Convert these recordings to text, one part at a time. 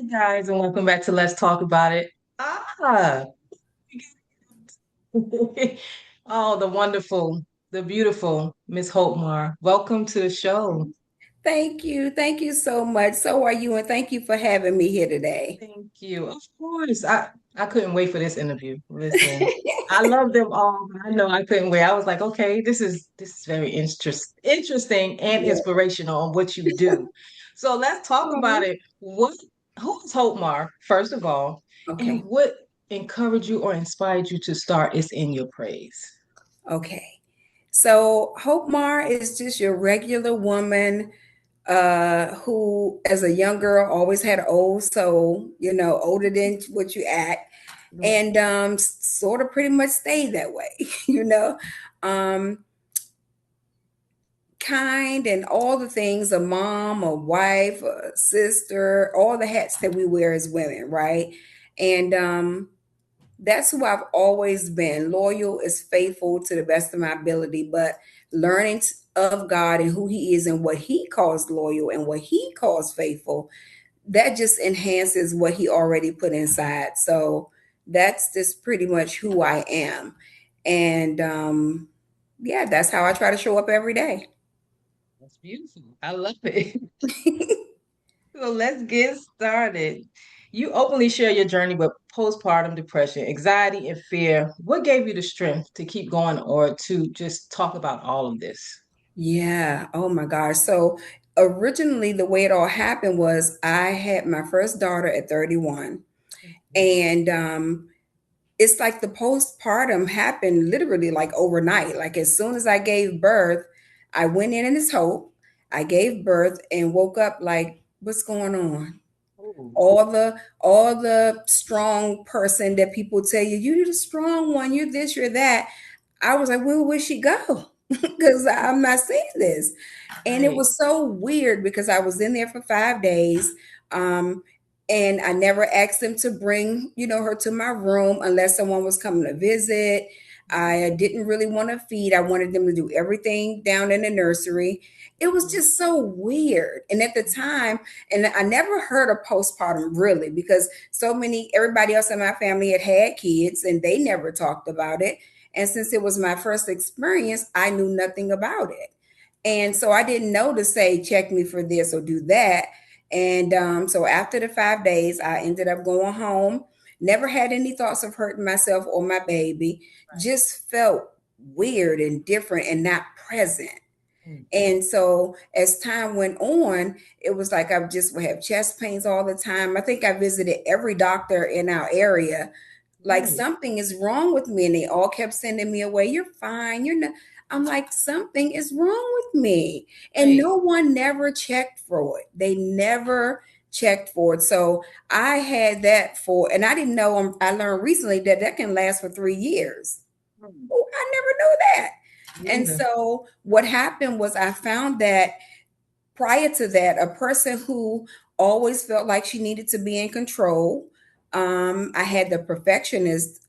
Guys, and welcome back to Let's Talk About It. Ah, oh, the wonderful, the beautiful Miss Hope Marr. Welcome to the show. Thank you. Thank you so much. So are you, and thank you for having me here today. Thank you. Of course, I couldn't wait for this interview. Listen, I love them all. But I know I couldn't wait. I was like, okay, this is very interesting and Yeah. inspirational on what you do. So let's talk about Oh, it. Who is Hope Marr, first of all, and okay. what encouraged you or inspired you to start It's in Your Praise? Okay. So Hope Mar is just your regular woman who, as a young girl, always had an old soul, older than what you act, Right. and sort of pretty much stayed that way, you know. Um, kind and all the things, a mom, a wife, a sister, all the hats that we wear as women, right? And that's who I've always been. Loyal is faithful to the best of my ability, but learning of God and who He is and what He calls loyal and what He calls faithful, that just enhances what He already put inside. So that's just pretty much who I am. And yeah, that's how I try to show up every day. That's beautiful. I love it. So let's get started. You openly share your journey with postpartum depression, anxiety, and fear. What gave you the strength to keep going or to just talk about all of this? Yeah. Oh my gosh. So originally, the way it all happened was I had my first daughter at 31. And it's like the postpartum happened literally like overnight. Like as soon as I gave birth, I went in as hope. I gave birth and woke up like, what's going on? Oh, All the strong person that people tell you, you're the strong one, you're this, you're that. I was like, where would she go? Because I'm not seeing this. And it right. was so weird because I was in there for 5 days. Um, and I never asked them to bring, her to my room unless someone was coming to visit. I didn't really want to feed. I wanted them to do everything down in the nursery. It was Mhm. just so weird. And at the time, and I never heard of postpartum really because everybody else in my family had kids and they never talked about it. And since it was my first experience, I knew nothing about it. And so I didn't know to say, check me for this or do that. And so after the 5 days, I ended up going home. Never had any thoughts of hurting myself or my baby. Right. Just felt weird and different and not present. Mm. And so as time went on, it was like I just would have chest pains all the time. I think I visited every doctor in our area. Like Right. something is wrong with me. And they all kept sending me away. You're fine. You're not. I'm like, something is wrong with me. And Right. no one never checked for it. They never checked for it. So I had that and I didn't know, I learned recently that that can last for 3 years. Mm. Oh, I never knew that. Me And either. so what happened was I found that prior to that, a person who always felt like she needed to be in control. I had the perfectionist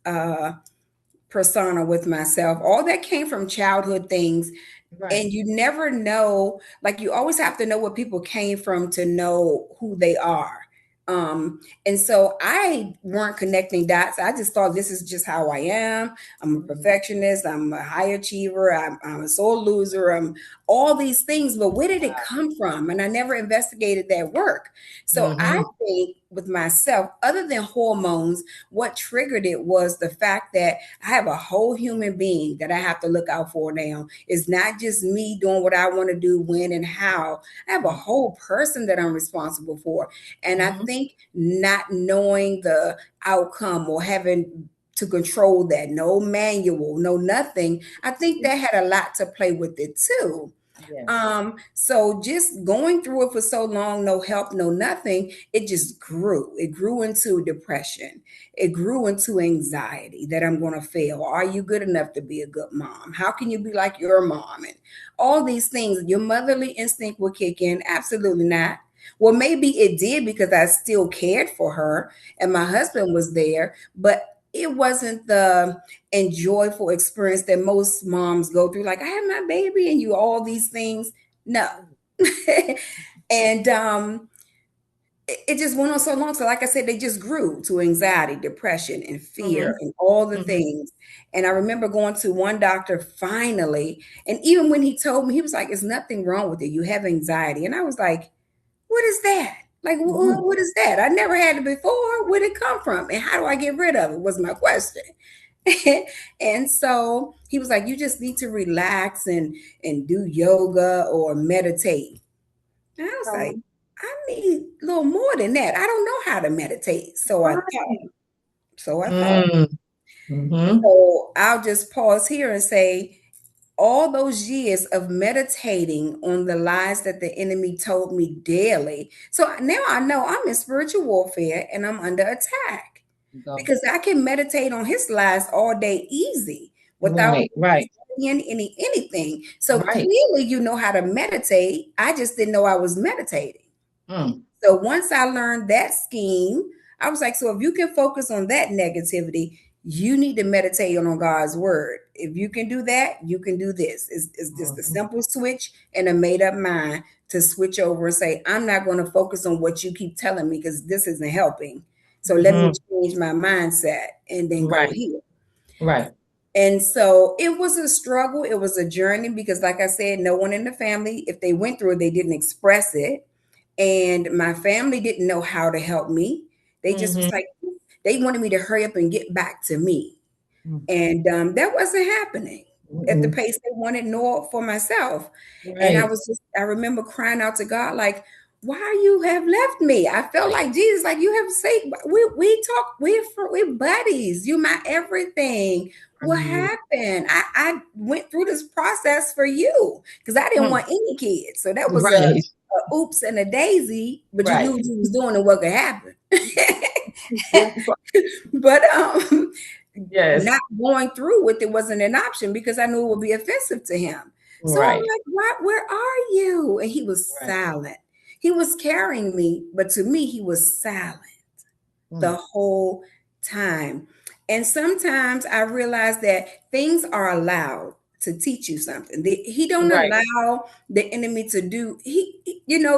persona with myself. All that came from childhood things. Right. And you never know, like you always have to know what people came from to know who they are. And so I weren't connecting dots. I just thought this is just how I am. I'm a Mhm. perfectionist. I'm a high achiever. I'm a sore loser. I'm all these things. But where did it Wow. come from? And I never investigated that work. So I Hmm. think with myself, other than hormones, what triggered it was the fact that I have a whole human being that I have to look out for now. It's not just me doing what I want to do, when and how. I have a whole person that I'm responsible for. And I Hmm. think not knowing the outcome or having to control that, no manual, no nothing, I think that had a lot to play with it too. Yes. So just going through it for so long, no help, no nothing, it just grew. It grew into depression. It grew into anxiety that I'm going to fail. Are you good enough to be a good mom? How can you be like your mom? And all these things, your motherly instinct will kick in. Absolutely not. Well, maybe it did because I still cared for her and my husband was there, but it wasn't the and joyful experience that most moms go through. Like, I have my baby and you all these things. No. And it just went on so long. So, like I said, they just grew to anxiety, depression, and fear, Mm-hmm. and all the Mm-hmm. things. And I remember going to one doctor finally, and even when he told me, he was like, "There's nothing wrong with it. You have anxiety." And I was like, "What is that? Like, Mm-hmm. what is that? I never had it before. Where did it come from? And how do I get rid of it?" Was my question. And so he was like, "You just need to relax and do yoga or meditate." And I was like, Um, "I need a little more than that. I don't know how to meditate." So I thought. right. So I thought. Mm-hmm. So I'll just pause here and say, all those years of meditating on the lies that the enemy told me daily. So now I know I'm in spiritual warfare and I'm under attack Go. because I can meditate on his lies all day easy without Right, right, studying anything. So right. clearly you know how to meditate. I just didn't know I was meditating. Mm. So once I learned that scheme, I was like, so if you can focus on that negativity, you need to meditate on God's word. If you can do that, you can do this. It's just a Mhm. simple switch and a made up mind to switch over and say, I'm not going to focus on what you keep telling me because this isn't helping. So let me Mhm. change my mindset and then go Right, here. right. And so it was a struggle. It was a journey because, like I said, no one in the family, if they went through it, they didn't express it. And my family didn't know how to help me. They just was Mhm. like, they wanted me to hurry up and get back to me. Mm. And that wasn't happening at the Mm-mm. pace they wanted, nor for myself. And Right. I remember crying out to God, like, why you have left me? I felt like Jesus, like you have said, we talk, we're buddies. You my everything. What Mhm. happened? I went through this process for you because I didn't Mm. want any kids. So that was Right, a oops and a daisy, but you knew right. what you was doing and what could happen. Good for- But Yes. not going through with it wasn't an option because I knew it would be offensive to him. So I'm Right, like, "What? Where are you?" And he was right. silent. He was carrying me, but to me, he was silent the Mm. whole time. And sometimes I realize that things are allowed to teach you something. He don't Right. allow the enemy to do.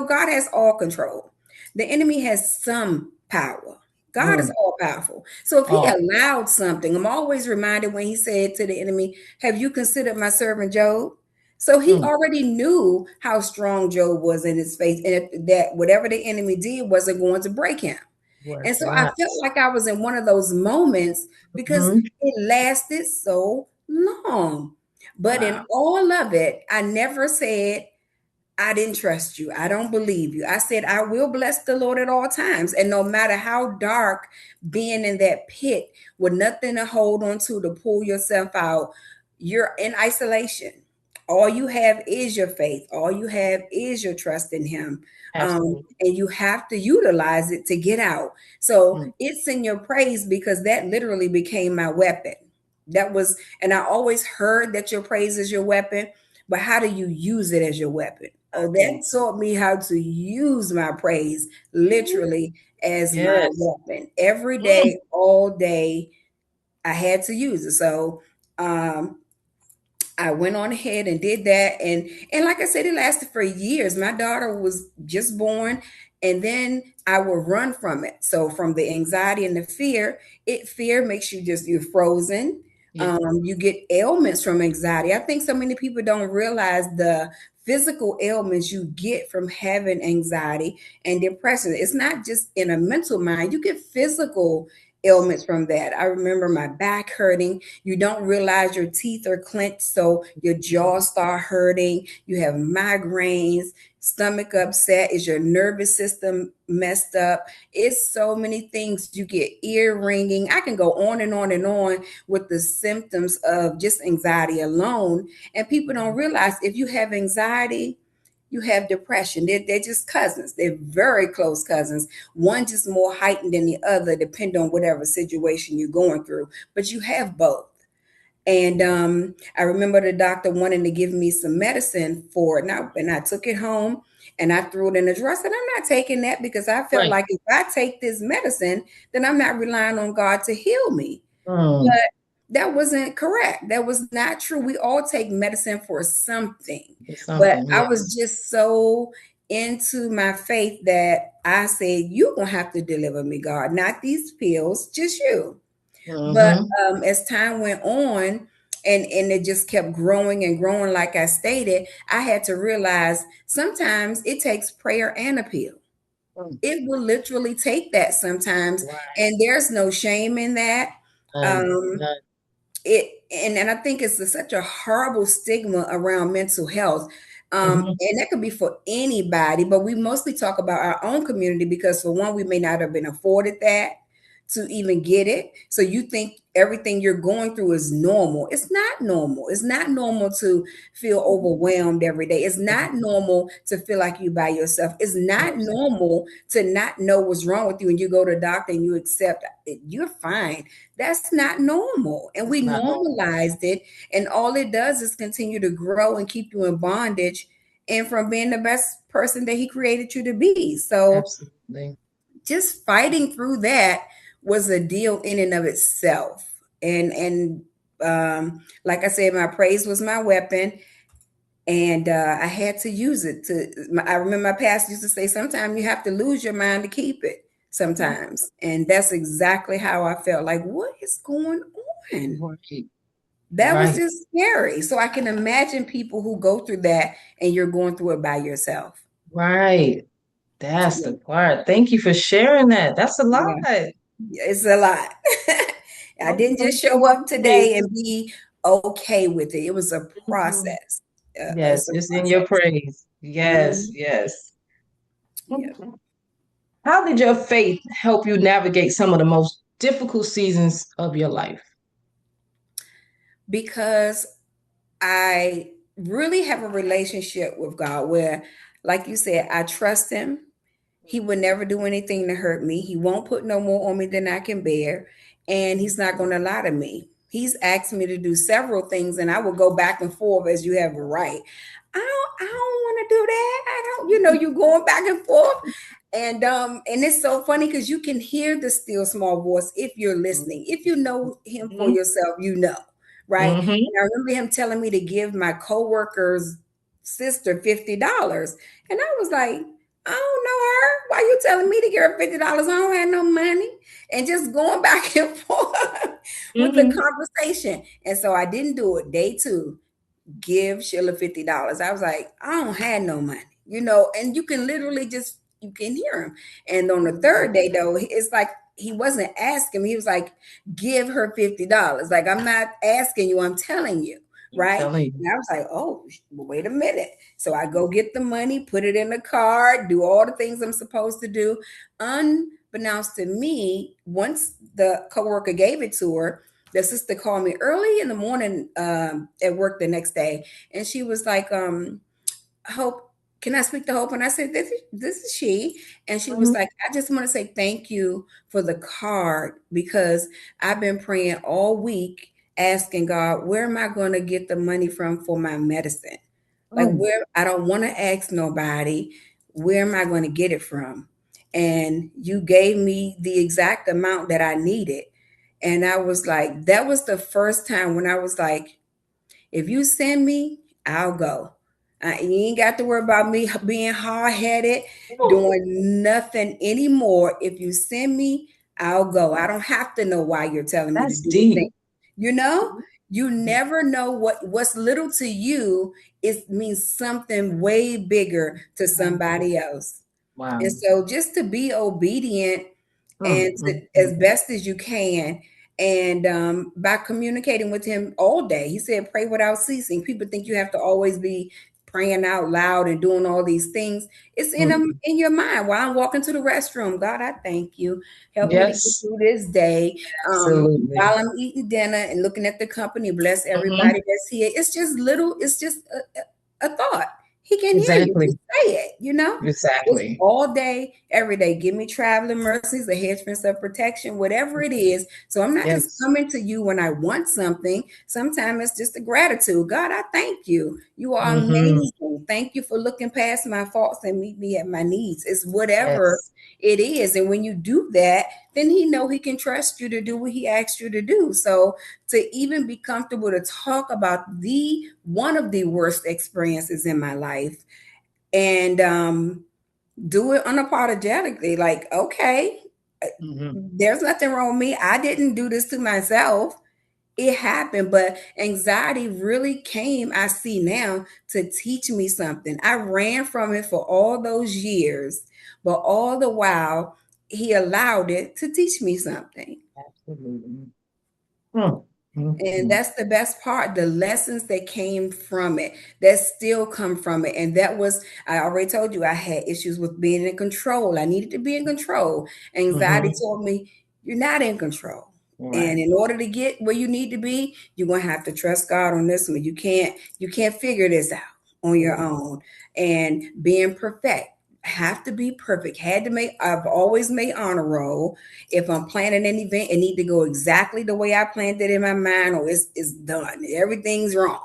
God has all control. The enemy has some power. God is Mm. all powerful. So if he Oh. allowed something, I'm always reminded when he said to the enemy, "Have you considered my servant Job?" So he Mm. already knew how strong Job was in his faith, and that whatever the enemy did wasn't going to break him. Was And so I felt not. like I was in one of those moments because Mhm. it lasted so long. But in Wow. all of it, I never said, I didn't trust you. I don't believe you. I said, I will bless the Lord at all times. And no matter how dark being in that pit with nothing to hold on to pull yourself out, you're in isolation. All you have is your faith. All you have is your trust in Him. Absolutely. And you have to utilize it to get out. So Mm. it's in your praise because that literally became my weapon. That was, and I always heard that your praise is your weapon, but how do you use it as your weapon? Okay. That taught me how to use my praise literally as my Yes. weapon. Every Mm. day, all day, I had to use it. So um, I went on ahead and did that, and like I said, it lasted for years. My daughter was just born, and then I would run from it. So from the anxiety and the fear makes you just you're frozen. Yeah. You get ailments from anxiety. I think so many people don't realize the physical ailments you get from having anxiety and depression. It's not just in a mental mind. You get physical ailments from that. I remember my back hurting. You don't realize your teeth are clenched, so your jaw start hurting. You have migraines, stomach upset. Is your nervous system messed up? It's so many things. You get ear ringing. I can go on and on and on with the symptoms of just anxiety alone. And people don't realize if you have anxiety, you have depression. They're just cousins. They're very close cousins. One just more heightened than the other, depending on whatever situation you're going through. But you have both. And I remember the doctor wanting to give me some medicine for it. And I took it home and I threw it in the drawer. I said, I'm not taking that because I felt Right. like if I take this medicine, then I'm not relying on God to heal me. Mm. But that wasn't correct. That was not true. We all take medicine for something. It's But something. I was Yes. just so into my faith that I said, you're going to have to deliver me, God, not these pills, just you. But Mm-hmm. as time went on, and it just kept growing and growing, like I stated, I had to realize sometimes it takes prayer and appeal. It will literally take that sometimes, Right. and there's no shame in that. None. Um, None. it and I think it's such a horrible stigma around mental health. Mm-hmm. And that could be for anybody, but we mostly talk about our own community because for one, we may not have been afforded that to even get it. So you think everything you're going through is normal. It's not normal. It's not normal to feel overwhelmed every day. It's not normal to feel like you by yourself. It's not Absolutely. normal to not know what's wrong with you and you go to the doctor and you accept it. You're fine. That's not normal. And we It's not normal. normalized it. And all it does is continue to grow and keep you in bondage and from being the best person that he created you to be. So Absolutely. just fighting through that was a deal in and of itself. And like I said, my praise was my weapon, and I had to use it. I remember my pastor used to say, "Sometimes you have to lose your mind to keep it." Sometimes, and that's exactly how I felt. Like, what is going on? Right. That was Right. just scary. So I can imagine people who go through that, and you're going through it by yourself. Right. That's Yeah, the part. Thank you for sharing that. That's a lot. yeah. It's a lot. I didn't just show up Okay. today and be okay with it. It was a Mhm. process. It's Yes, a it's in your process. praise. Yes, Mhm. yes. Yeah. How did your faith help you navigate some of the most difficult seasons of your life? Because I really have a relationship with God where, like you said, I trust Him. He would never do anything to hurt me. He won't put no more on me than I can bear. And He's not going to lie to me. He's asked me to do several things, and I will go back and forth as you have a right. I don't want to do that. I don't, you going back and forth. And it's so funny because you can hear the still small voice if you're listening. If you know him for Mm-hmm. yourself, right? Mm-hmm. And I remember him telling me to give my coworker's sister $50. And I was like, I don't know her. Why you telling me to give her $50? I don't have no money. And just going back and forth with the Mm-hmm. conversation. And so I didn't do it. Day two, give Sheila $50. I was like, I don't have no money, and you can literally just you can hear him. And on the third day though, it's like he wasn't asking me, he was like, give her $50. Like, I'm not asking you, I'm telling you, I'm right? telling you. And I was like, oh, well, wait a minute. So I go get the money, put it in the card, do all the things I'm supposed to do. Unbeknownst to me, once the coworker gave it to her, the sister called me early in the morning at work the next day, and she was like, Hope, can I speak to Hope? And I said, this is she. And she was Mhm. like, I just want to say thank you for the card because I've been praying all week asking God, where am I going to get the money from for my medicine? Like, Mm. where I don't want to ask nobody, where am I going to get it from? And you gave me the exact amount that I needed. And I was like, that was the first time when I was like, if you send me, I'll go. You ain't got to worry about me being hard headed, Oh, doing nothing anymore. If you send me, I'll go. I don't have to know why you're telling me to that's do a thing. deep. You know, you never know what's little to you. It means something way bigger to somebody else. And Wow. so just to be obedient Mm, and mm, as mm. best as you can, and by communicating with him all day, he said, pray without ceasing. People think you have to always be praying out loud and doing all these things. It's Mm. in your mind. While I'm walking to the restroom, God, I thank you. Help me to get Yes, through this day. absolutely. While I'm eating dinner and looking at the company, bless Hmm. everybody that's here. It's just little, it's just a thought. He can hear you. Exactly. Just say it. It's Exactly. all day, every day. Give me traveling mercies, a hedge fence of protection, whatever it is. So I'm not just Yes. coming to you when I want something. Sometimes it's just a gratitude. God, I thank you. You are Hmm. amazing. Thank you for looking past my faults and meet me at my needs. It's whatever Yes. it is. And when you do that, then he know he can trust you to do what he asked you to do. So to even be comfortable to talk about the one of the worst experiences in my life, and do it unapologetically. Like, okay, Hmm. there's nothing wrong with me. I didn't do this to myself. It happened, but anxiety really came, I see now, to teach me something. I ran from it for all those years, but all the while, he allowed it to teach me something. Absolutely. Mm. And Mhm. that's the best part, the lessons that came from it, that still come from it. And that was, I already told you, I had issues with being in control. I needed to be in control. Anxiety Mhm. told me, you're not in control. And Right. in order to get where you need to be, you're gonna have to trust God on this one. You can't figure this out on your Mhm. own. And being perfect, have to be perfect. Had to make, I've always made honor roll. If I'm planning an event, it need to go exactly the way I planned it in my mind, or it's done. Everything's wrong.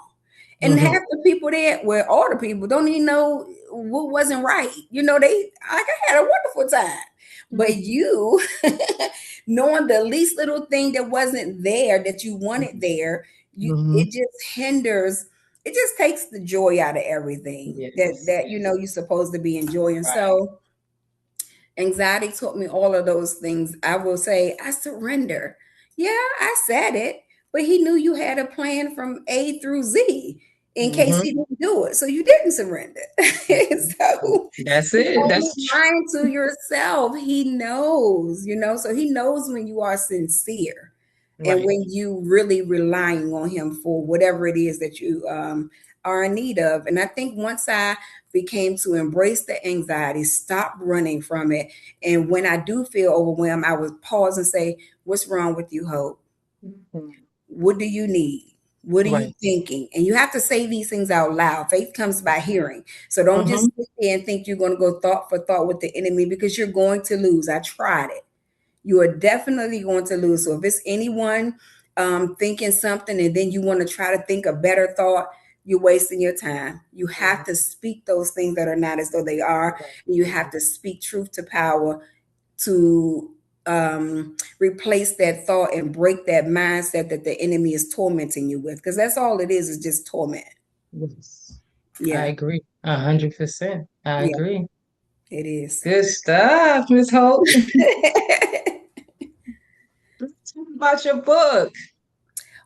And half Mhm. the people there, well, all the people don't even know what wasn't right. I had a wonderful time. But you, knowing the least little thing that wasn't there that you wanted there, Mhm. it just hinders. It just takes the joy out of everything Yes. that you're supposed to be enjoying. Right. So anxiety taught me all of those things. I will say, I surrender. Yeah, I said it, but he knew you had a plan from A through Z in case Mhm. he didn't do it. So you didn't surrender. So That's you're it. only That's lying to yourself. He knows, so he knows when you are sincere and right. when you really relying on him for whatever it is that you are in need of. And I think once I became to embrace the anxiety, stop running from it. And when I do feel overwhelmed, I would pause and say, what's wrong with you, Hope? Mhm. What do you need? What are you Right. thinking? And you have to say these things out loud. Faith comes by hearing. So don't just Mhm. sit there and think you're going to go thought for thought with the enemy, because you're going to lose. I tried it. You are definitely going to lose. So if it's anyone thinking something and then you want to try to think a better thought, you're wasting your time. You have Mhm. to speak those things that are not as though they are. Right. And you have Mhm. to speak truth to power to replace that thought and break that mindset that the enemy is tormenting you with. Because that's all it is just torment. Yes. I Yeah, agree. 100%. I yeah, agree. it is. Good stuff, Miss Hope. Let's talk about your book.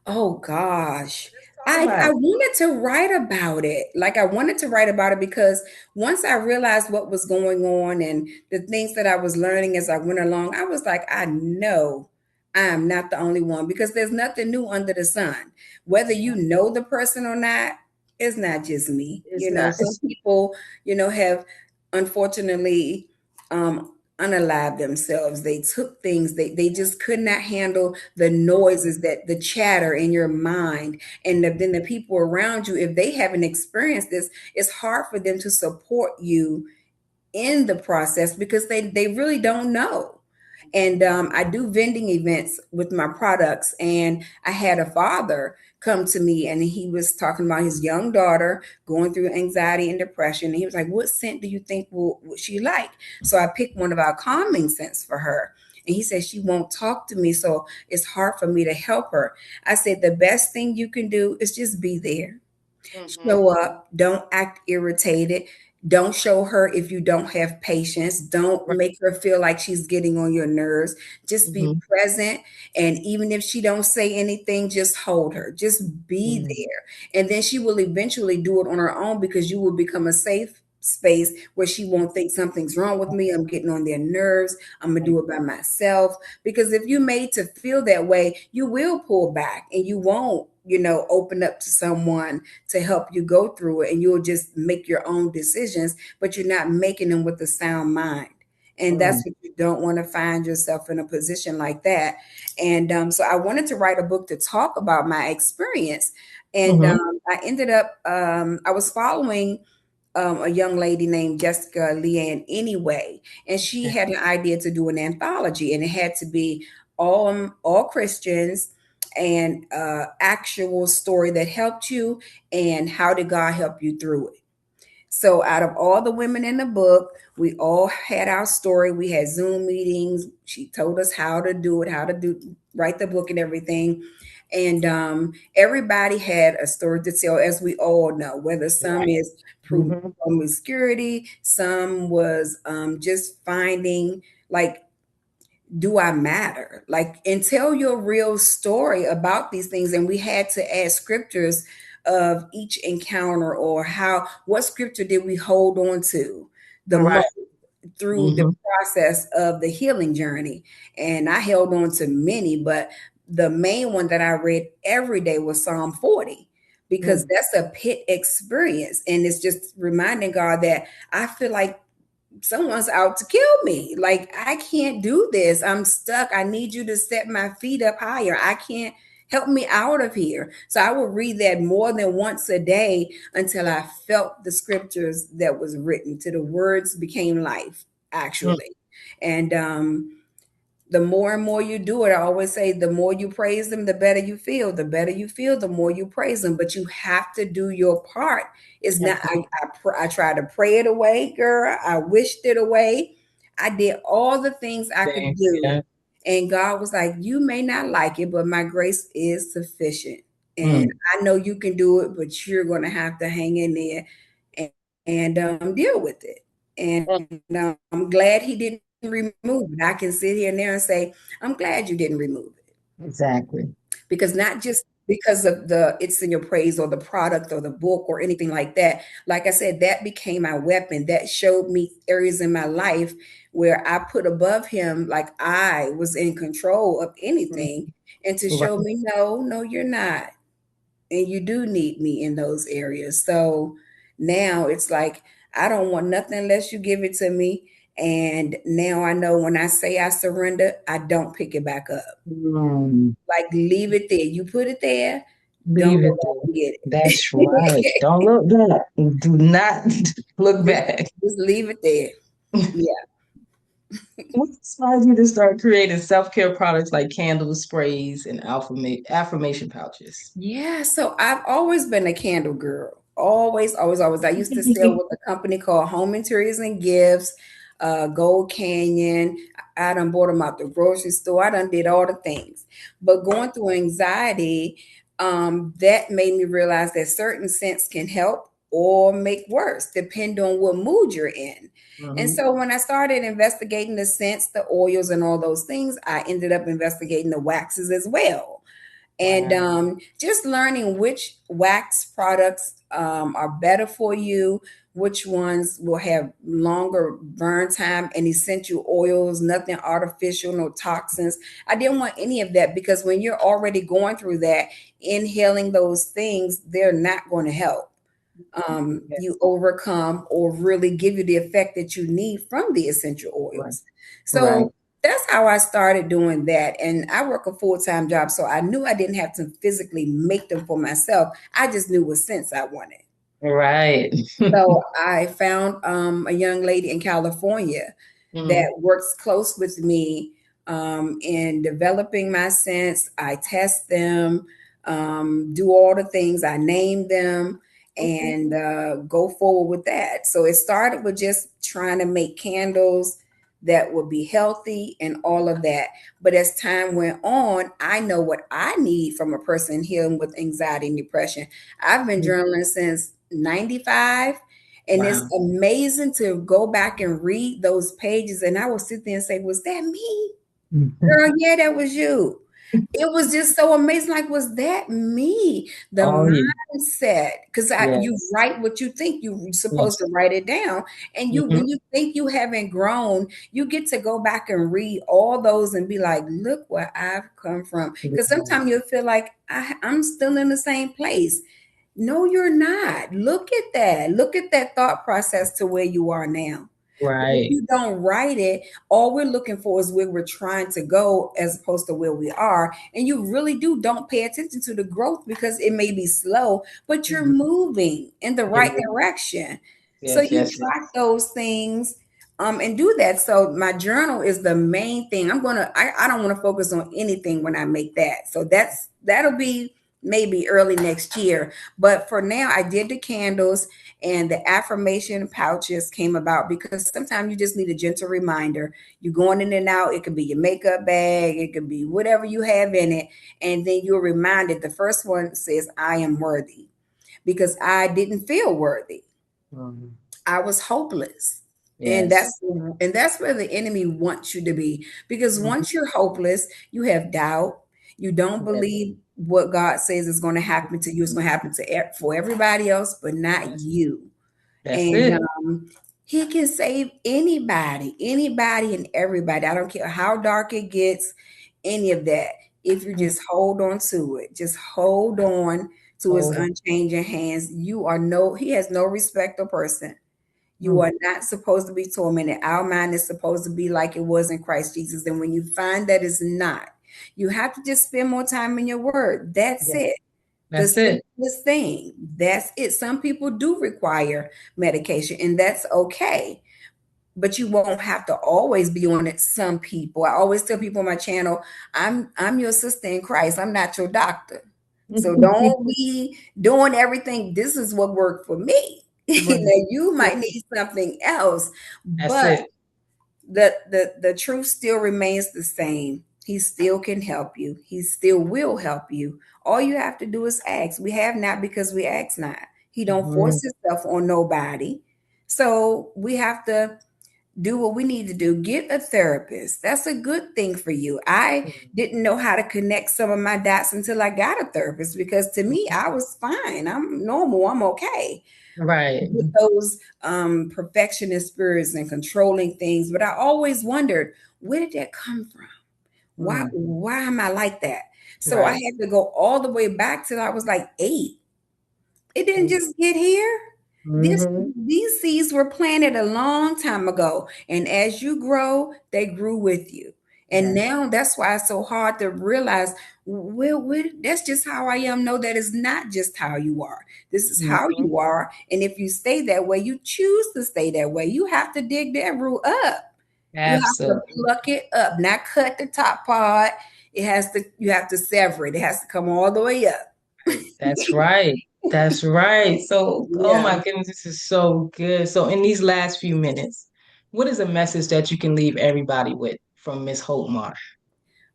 Oh gosh. Let's talk I about it. wanted to write about it. Like I wanted to write about it because once I realized what was going on and the things that I was learning as I went along, I was like, I know I am not the only one, because there's nothing new under the sun. Whether you know the person or not, it's not just me. It's not. Some people, have unfortunately unalived themselves. They took things, they just could not handle the noises, that the chatter in your mind. And then the people around you, if they haven't experienced this, it's hard for them to support you in the process because they really don't know. And I do vending events with my products, and I had a father come to me and he was talking about his young daughter going through anxiety and depression, and he was like, what scent do you think would she like? So I picked one of our calming scents for her, and he said she won't talk to me, so it's hard for me to help her. I said the best thing you can do is just be there. Mhm. Show up. Don't act irritated. Don't show her if you don't have patience. Don't Right. make her feel like she's getting on your nerves. Just be Mhm. present. And even if she don't say anything, just hold her. Just be Mhm. there. And then she will eventually do it on her own, because you will become a safe space where she won't think something's wrong with me. I'm getting on their nerves. I'm gonna Right. do it by myself. Because if you made to feel that way, you will pull back and you won't, open up to someone to help you go through it, and you'll just make your own decisions, but you're not making them with a sound mind. And that's Mm. what you don't want to find yourself in, a position like that. And so I wanted to write a book to talk about my experience. And Mhm. I ended up, I was following a young lady named Jessica Leanne anyway, and she Okay. had an idea to do an anthology, and it had to be all Christians, and actual story that helped you, and how did God help you through it. So out of all the women in the book, we all had our story. We had Zoom meetings. She told us how to do it, how to write the book and everything. And everybody had a story to tell, as we all know, whether some Right. is Hmm. promiscuity, some was just finding like, do I matter? Like, and tell your real story about these things. And we had to add scriptures of each encounter, or how, what scripture did we hold on to the Right. most through the Hmm. process of the healing journey. And I held on to many, but the main one that I read every day was Psalm 40, because that's a pit experience. And it's just reminding God that I feel like someone's out to kill me. Like, I can't do this. I'm stuck. I need you to set my feet up higher. I can't, help me out of here. So I would read that more than once a day until I felt the scriptures that was written, till the words became life, actually. And the more and more you do it, I always say, the more you praise them, the better you feel. The better you feel, the more you praise them. But you have to do your part. It's not, I tried to pray it away, girl. I wished it away. I did all the things I could Things, do. yeah. And God was like, you may not like it, but my grace is sufficient. And Mm. I know you can do it, but you're going to have to hang in there and, deal with it. And I'm glad he didn't remove it. I can sit here and there and say, I'm glad you didn't remove it. Exactly. Because not just because of the it's in your praise or the product or the book or anything like that. Like I said, that became my weapon. That showed me areas in my life where I put above him, like I was in control of Mm. anything, and to Right. show me, no, no, you're not. And you do need me in those areas. So now it's like, I don't want nothing unless you give it to me. And now I know when I say I surrender, I don't pick it back up. Mm. Like, leave it there. You put it there, don't Leave go it back there. and get That's right. it. Don't look back. Do not look just, back. just leave it there. Yeah. What inspired you to start creating self-care products like candles, sprays, and affirmation pouches? Yeah, so I've always been a candle girl. Always, always, always. I used to sell with a company called Home Interiors and Gifts, Gold Canyon. I done bought them out the grocery store. I done did all the things. But going through anxiety, that made me realize that certain scents can help or make worse, depend on what mood you're in. And Hmm. so when I started investigating the scents, the oils, and all those things, I ended up investigating the waxes as well, and Wow. just learning which wax products are better for you, which ones will have longer burn time, and essential oils, nothing artificial, no toxins. I didn't want any of that, because when you're already going through that, inhaling those things, they're not going to help you Yes. overcome or really give you the effect that you need from the essential Right. oils. Right. So that's how I started doing that. And I work a full-time job, so I knew I didn't have to physically make them for myself. I just knew what scents I wanted. Right. So I found a young lady in California Mm. that works close with me in developing my scents. I test them, do all the things, I name them, Okay. and go forward with that. So it started with just trying to make candles that would be healthy and all of that. But as time went on, I know what I need from a person healing with anxiety and depression. I've been Mm. journaling since 95. And it's Wow. amazing to go back and read those pages. And I will sit there and say, was that me? Girl, yeah, that was you. It was just so amazing. Like, was that me? The Oh, yeah. mindset, because you Yes. write what you think. You're supposed to Yes. write it down. And Hmm. when you think you haven't grown, you get to go back and read all those and be like, look where I've come from. Because sometimes you'll feel like I'm still in the same place. No, you're not. Look at that. Look at that thought process to where you are now. But if Right. you don't write it, all we're looking for is where we're trying to go as opposed to where we are. And you really don't pay attention to the growth, because it may be slow, but you're Mhm. moving in the right Yes. direction. So Yes. you Yes. track Yes. those things and do that. So my journal is the main thing. I don't want to focus on anything when I make that. So that'll be maybe early next year. But for now, I did the candles, and the affirmation pouches came about because sometimes you just need a gentle reminder. You going in and out, it could be your makeup bag, it could be whatever you have in it. And then you're reminded. The first one says, I am worthy, because I didn't feel worthy. Mhm. I was hopeless. And Yes. that's where the enemy wants you to be. Because Mhm. once you're hopeless, you have doubt. You don't Yes. believe what God says is going to happen to you. It's going to happen to for everybody else, but not Yes. you. That's And it. he can save anybody, anybody and everybody. I don't care how dark it gets, any of that. If you Mhm. just hold on to it, just hold on to his Hold on. unchanging hands. He has no respect of person. You Mm. are not supposed to be tormented. Our mind is supposed to be like it was in Christ Jesus. And when you find that it's not, you have to just spend more time in your word. That's Yeah. it. The That's it. simplest thing. That's it. Some people do require medication, and that's okay. But you won't have to always be on it. Some people. I always tell people on my channel, I'm your sister in Christ. I'm not your doctor. So don't be doing everything. This is what worked for me. Right. Now you might need something else, That's but it. the truth still remains the same. He still can help you. He still will help you. All you have to do is ask. We have not because we ask not. He don't Mhm. force himself on nobody. So we have to do what we need to do. Get a therapist. That's a good thing for you. I didn't know how to connect some of my dots until I got a therapist, because to me, Mhm. I was fine. I'm normal. I'm okay Right. with those perfectionist spirits and controlling things. But I always wondered, where did that come from? Mhm. Why am I like that? So I Right. had to go all the way back till I was like 8. It didn't just get here. Mm-hmm. These seeds were planted a long time ago, and as you grow, they grew with you. And Yes. now that's why it's so hard to realize, well, that's just how I am. No, that is not just how you are. This is how Mhm. you are. And if you stay that way, you choose to stay that way. You have to dig that root up. You have to Absolutely. pluck it up, not cut the top part. You have to sever it. It has to come all the way up. Right. That's right. That's right. So, oh Yeah. my goodness, this is so good. So, in these last few minutes, what is a message that you can leave everybody with from Miss Hope Marr?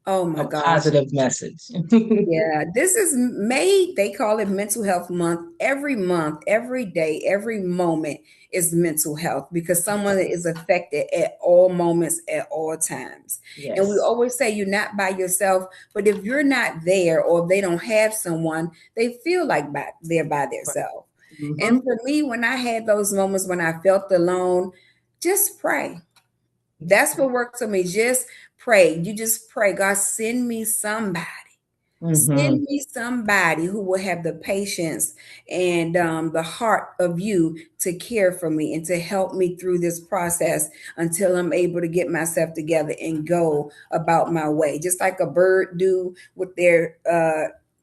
Oh A my gosh. positive message. Yeah, this is May. They call it Mental Health Month, every day, every moment is mental health, because someone is affected at all moments, at all times. And we Yes. always say you're not by yourself, but if you're not there or they don't have someone, they feel like they're by Right. themselves. And Mm-hmm. for me, when I had those moments when I felt alone, just pray. That's what worked for me. Just pray. You just pray, God, send me somebody. Mm-hmm. Send me somebody who will have the patience and the heart of you to care for me and to help me through this process until I'm able to get myself together and go about my way. Just like a bird do with their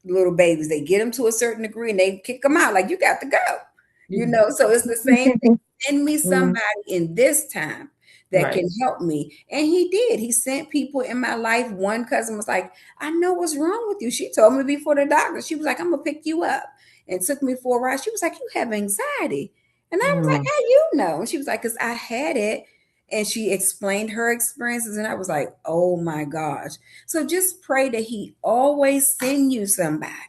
little babies, they get them to a certain degree and they kick them out. Like, you got to go. So it's the same thing. Send me Mm. somebody in this time that Right. can help me. And he did. He sent people in my life. One cousin was like, I know what's wrong with you. She told me before the doctor. She was like, I'm gonna pick you up, and took me for a ride. She was like, you have anxiety. And I was like, Mm. how you know? And she was like, because I had it. And she explained her experiences, and I was like, oh my gosh. So just pray that he always send you somebody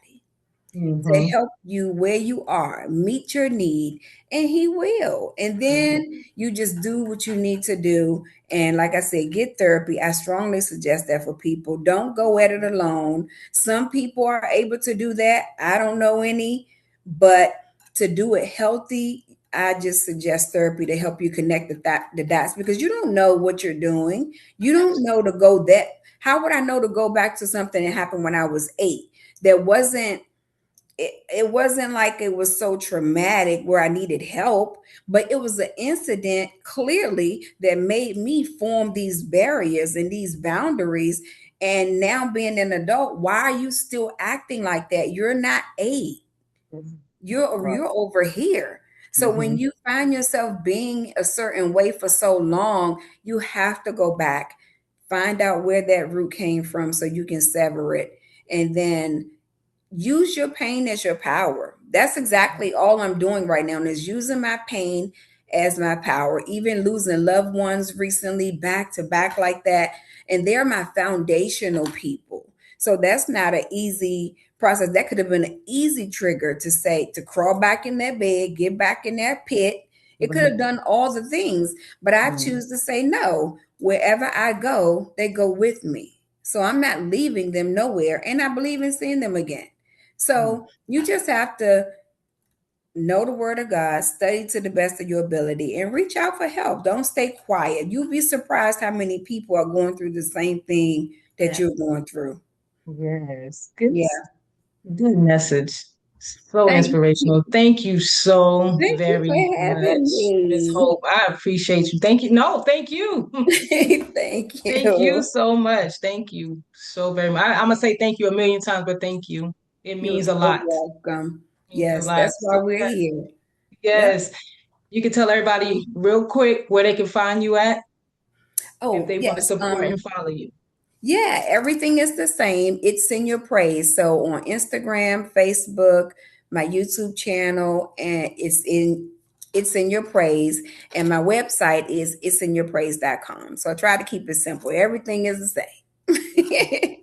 to Mm-hmm. help you where you are, meet your need, and he will. And then you just do what you need to do. And like I said, get therapy. I strongly suggest that for people. Don't go at it alone. Some people are able to do that. I don't know any, but to do it healthy, I just suggest therapy to help you connect the dots, because you don't know what you're doing. You don't know to go that. How would I know to go back to something that happened when I was 8? There wasn't it wasn't like it was so traumatic where I needed help, but it was an incident clearly that made me form these barriers and these boundaries. And now being an adult, why are you still acting like that? You're not 8. Mm-hmm. Right. You're over here. So when Mm-hmm. you find yourself being a certain way for so long, you have to go back, find out where that root came from so you can sever it, and then use your pain as your power. That's exactly all I'm doing right now is using my pain as my power. Even losing loved ones recently back to back like that. And they're my foundational people. So that's not an easy process. That could have been an easy trigger to say to crawl back in that bed, get back in that pit. It could have Right. done all the things, but I Mm, choose to say no. Wherever I go, they go with me. So I'm not leaving them nowhere. And I believe in seeing them again. mm. So you just have to know the word of God, study to the best of your ability, and reach out for help. Don't stay quiet. You'll be surprised how many people are going through the same thing that Yeah. you're going through. Yes. Good, Yeah. good message. So Thank inspirational. you. Thank you so Thank you very for having much, Miss me. Hope. I appreciate you. Thank you. No, thank you. Thank Thank you you. so much. Thank you so very much. I'm gonna say thank you a million times, but thank you. It You're means a so lot. welcome. It means a Yes, lot. that's why So we're here. Yep. yes, you can tell everybody real quick where they can find you at if Oh, they want to yes. support and follow you. Yeah, everything is the same. It's in your praise. So on Instagram, Facebook, my YouTube channel, and it's in your praise. And my website is it'sinyourpraise.com. So I try to keep it simple. Everything is the same.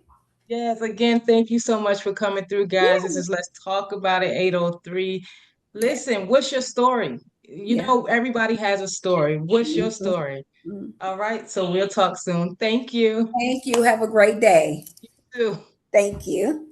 Yes, again, thank you so much for coming through, guys. This Yeah, is Let's Talk About It 803. yeah, Listen, what's your story? You yeah. know, everybody has a story. What's your Mhm, story? mhm. All right, so we'll talk soon. Thank you. Thank you. Have a great day. Too. Thank you.